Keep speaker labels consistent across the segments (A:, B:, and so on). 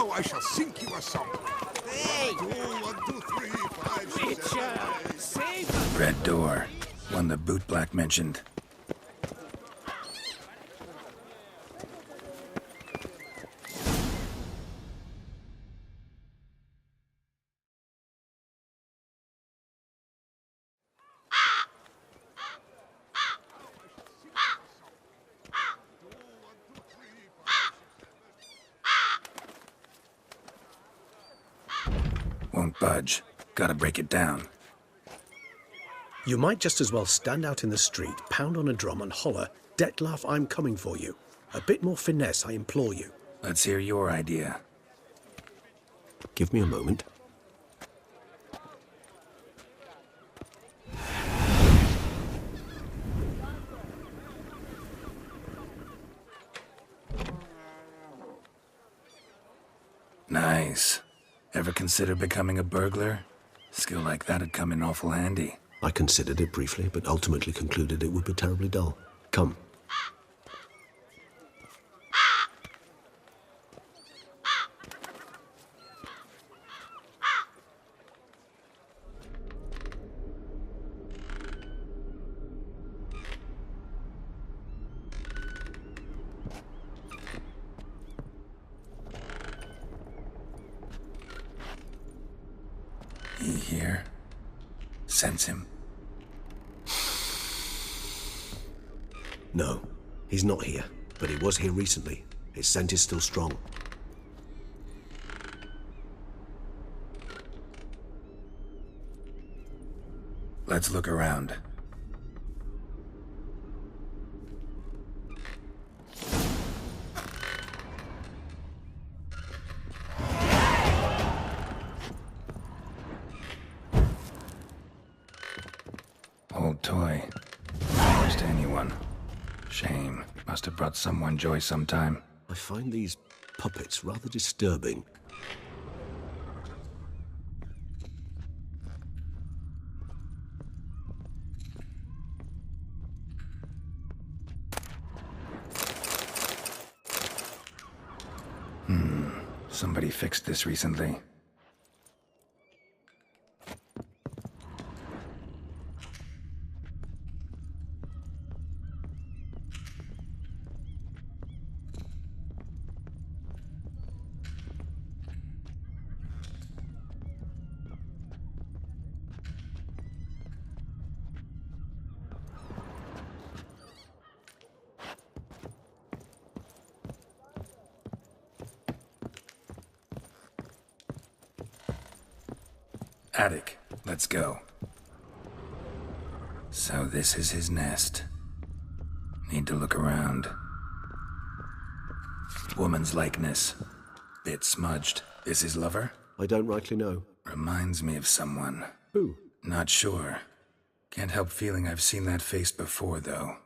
A: Now I shall sink you a song.
B: Hey!
A: 1, 2, 3, 5, 6,
B: Witcher!
A: 7, 8.
B: Save us!
C: Red door. One the bootblack mentioned. Won't budge. Gotta break it down.
D: You might just as well stand out in the street, pound on a drum and holler, "Detlef, I'm coming for you." A bit more finesse, I implore you.
C: Let's hear your idea.
D: Give me a moment.
C: Nice. Ever consider becoming a burglar? Skill like that'd come in awful handy.
D: I considered it briefly, but ultimately concluded it would be terribly dull. Come.
C: He here? Sense him?
D: No, he's not here, but he was here recently. His scent is still strong.
C: Let's look around. Old toy. Yours to anyone. Shame. Must have brought someone joy sometime.
D: I find these puppets rather disturbing.
C: Somebody fixed this recently. Attic. Let's go. So this is his nest. Need to look around. Woman's likeness. Bit smudged. Is his lover?
D: I don't rightly know.
C: Reminds me of someone.
D: Who?
C: Not sure. Can't help feeling I've seen that face before, though.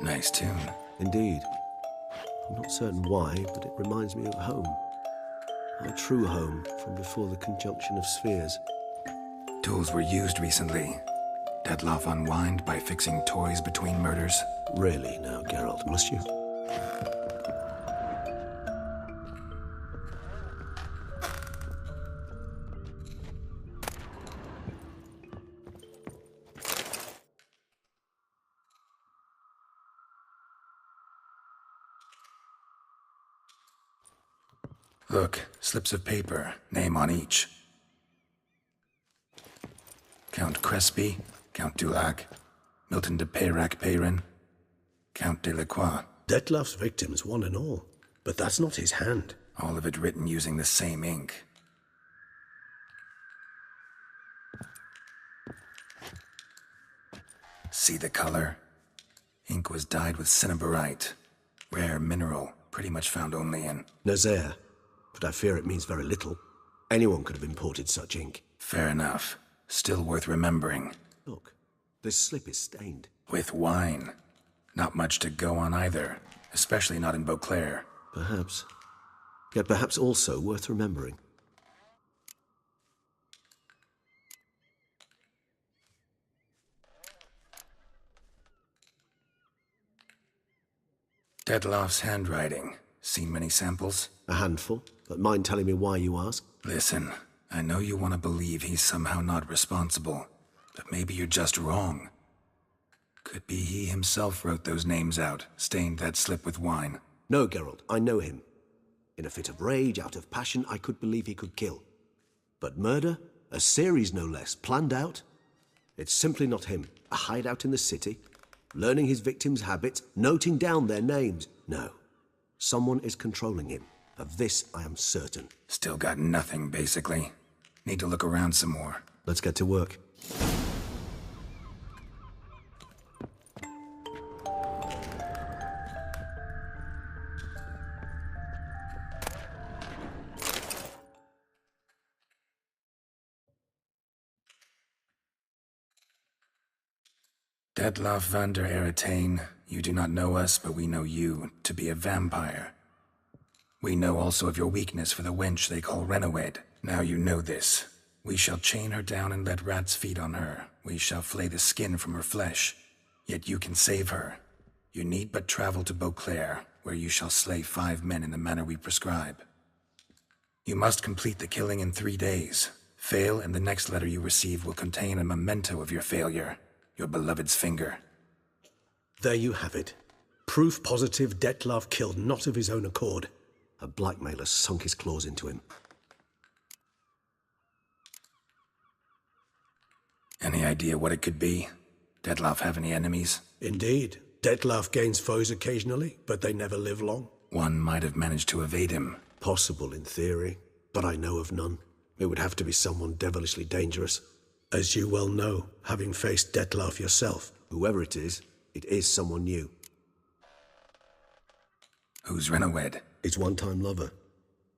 C: Nice tune.
D: Indeed. I'm not certain why, but it reminds me of home. Our true home from before the conjunction of spheres.
C: Tools were used recently. Detlef unwind by fixing toys between murders.
D: Really now, Geralt, must you?
C: Look, slips of paper, name on each. Count Crespi, Count Dulac, Milton de Peyrac-Peyrin, Count de Lacroix.
D: Detlef's victims, one and all. But that's not his hand.
C: All of it written using the same ink. See the color? Ink was dyed with cinnabarite. Rare mineral, pretty much found only in...
D: Nazaire. But I fear it means very little. Anyone could have imported such ink.
C: Fair enough. Still worth remembering.
D: Look, this slip is stained.
C: With wine. Not much to go on either, especially not in Beauclair.
D: Perhaps. Yet perhaps also worth remembering.
C: Detloff's handwriting. Seen many samples?
D: A handful, but mind telling me why you ask?
C: Listen, I know you want to believe he's somehow not responsible, but maybe you're just wrong. Could be he himself wrote those names out, stained that slip with wine.
D: No, Geralt, I know him. In a fit of rage, out of passion, I could believe he could kill. But murder? A series no less, planned out? It's simply not him. A hideout in the city, learning his victims' habits, noting down their names. No. Someone is controlling him. Of this, I am certain.
C: Still got nothing, basically. Need to look around some more.
D: Let's get to work.
C: Detloff van der Eretain, you do not know us, but we know you to be a vampire. We know also of your weakness for the wench they call Renawed. Now you know this. We shall chain her down and let rats feed on her. We shall flay the skin from her flesh. Yet you can save her. You need but travel to Beauclair, where you shall slay 5 men in the manner we prescribe. You must complete the killing in 3 days. Fail, and the next letter you receive will contain a memento of your failure. Your beloved's finger.
D: There you have it. Proof positive Detlaff killed not of his own accord. A blackmailer sunk his claws into him.
C: Any idea what it could be? Detloff have any enemies?
D: Indeed. Detlaff gains foes occasionally, but they never live long.
C: One might have managed to evade him.
D: Possible in theory, but I know of none. It would have to be someone devilishly dangerous. As you well know, having faced Detlaff yourself, whoever it is someone new.
C: Who's Renawed?
D: His one-time lover.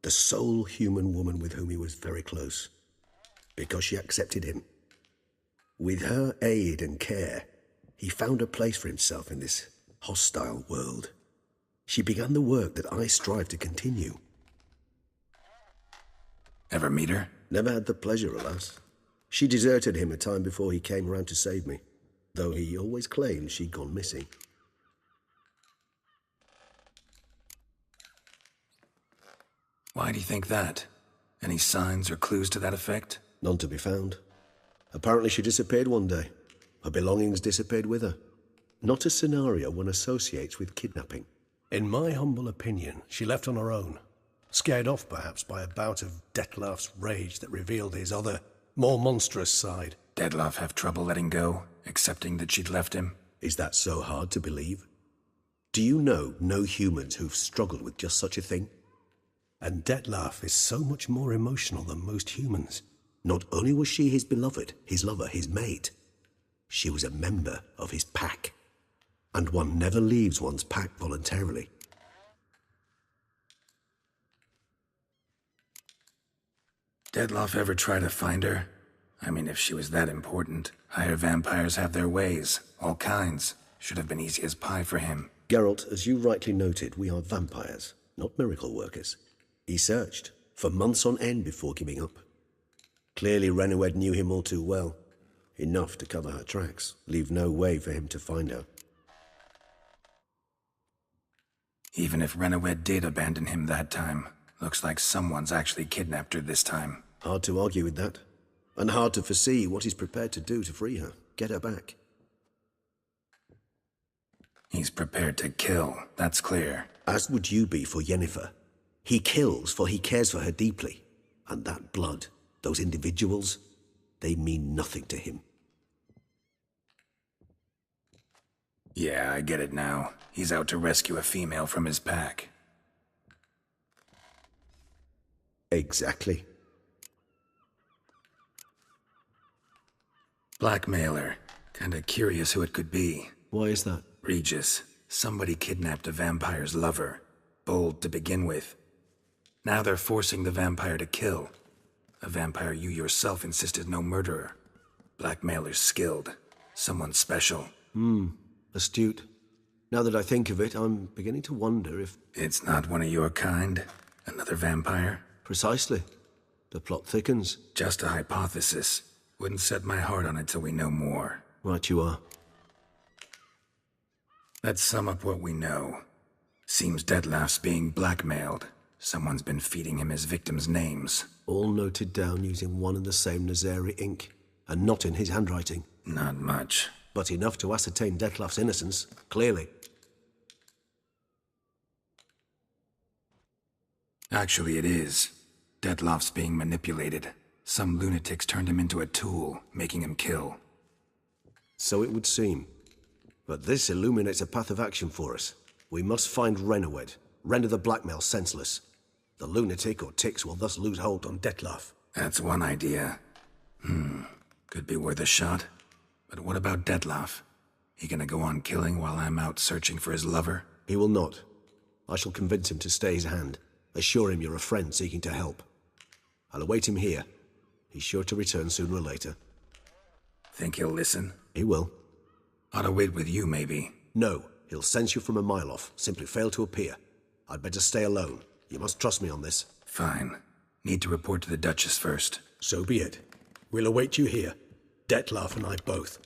D: The sole human woman with whom he was very close. Because she accepted him. With her aid and care, he found a place for himself in this hostile world. She began the work that I strive to continue.
C: Ever meet her?
D: Never had the pleasure, alas. She deserted him a time before he came round to save me, though he always claimed she'd gone missing.
C: Why do you think that? Any signs or clues to that effect?
D: None to be found. Apparently she disappeared one day. Her belongings disappeared with her. Not a scenario one associates with kidnapping. In my humble opinion, she left on her own. Scared off, perhaps, by a bout of Detlaff's rage that revealed his other, more monstrous side.
C: Detloff have trouble letting go, accepting that she'd left him?
D: Is that so hard to believe? Do you know no humans who've struggled with just such a thing? And Detlaff is so much more emotional than most humans. Not only was she his beloved, his lover, his mate, she was a member of his pack. And one never leaves one's pack voluntarily.
C: Detloff ever try to find her? I mean, if she was that important. Higher vampires have their ways, all kinds. Should have been easy as pie for him.
D: Geralt, as you rightly noted, we are vampires, not miracle workers. He searched, for months on end before giving up. Clearly Renawed knew him all too well. Enough to cover her tracks, leave no way for him to find her.
C: Even if Renawed did abandon him that time, looks like someone's actually kidnapped her this time.
D: Hard to argue with that. And hard to foresee what he's prepared to do to free her, get her back.
C: He's prepared to kill, that's clear.
D: As would you be for Yennefer. He kills for he cares for her deeply. And that blood, those individuals, they mean nothing to him.
C: Yeah, I get it now. He's out to rescue a female from his pack.
D: Exactly.
C: Blackmailer. Kinda curious who it could be.
D: Why is that?
C: Regis. Somebody kidnapped a vampire's lover. Bold to begin with. Now they're forcing the vampire to kill. A vampire you yourself insisted no murderer. Blackmailer's skilled. Someone special.
D: Astute. Now that I think of it, I'm beginning to wonder if...
C: It's not one of your kind? Another vampire?
D: Precisely. The plot thickens.
C: Just a hypothesis. Wouldn't set my heart on it till we know more.
D: Right you are.
C: Let's sum up what we know. Seems Detlef's being blackmailed. Someone's been feeding him his victims' names.
D: All noted down using one and the same Nazari ink, and not in his handwriting.
C: Not much.
D: But enough to ascertain Detlef's innocence, clearly.
C: Actually, it is. Detlef's being manipulated. Some lunatics turned him into a tool, making him kill.
D: So it would seem. But this illuminates a path of action for us. We must find Renowed, render the blackmail senseless. The lunatic or ticks will thus lose hold on Detlef.
C: That's one idea. Could be worth a shot. But what about Detlef? He gonna go on killing while I'm out searching for his lover?
D: He will not. I shall convince him to stay his hand. Assure him you're a friend seeking to help. I'll await him here. He's sure to return sooner or later.
C: Think he'll listen?
D: He will.
C: Ought to wait with you, maybe.
D: No, he'll sense you from a mile off. Simply fail to appear. I'd better stay alone. You must trust me on this.
C: Fine. Need to report to the Duchess first.
D: So be it. We'll await you here. Detlef and I both.